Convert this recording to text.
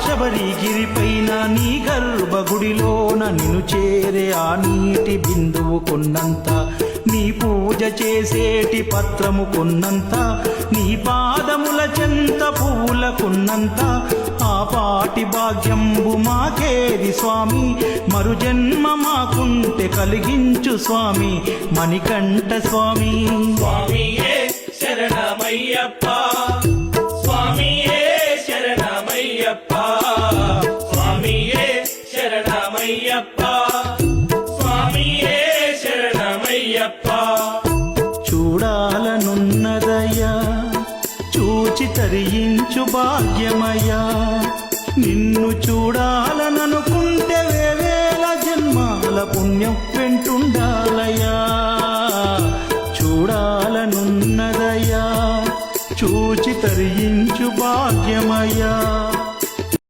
శబరిగిరిపైన నీ గర్భగుడిలోన నిన్ను చేరే ఆ నీటి బిందువు కొన్నంత, నీ పూజ చేసేటి పత్రము కొన్నంత, నీ పాదముల చెంత పువ్వుల కొన్నంత, ఆ పాటి భాగ్యంబు మాకేది స్వామి, మరు జన్మ మాకుంటే కలిగించు స్వామి మణికంఠ స్వామి. స్వామియే శరణమయ్యప్ప, స్వామియే శరణమయ్యప్ప, స్వామియే శరణమయ్యప్ప, స్వామియే శరణమయ్యప్ప.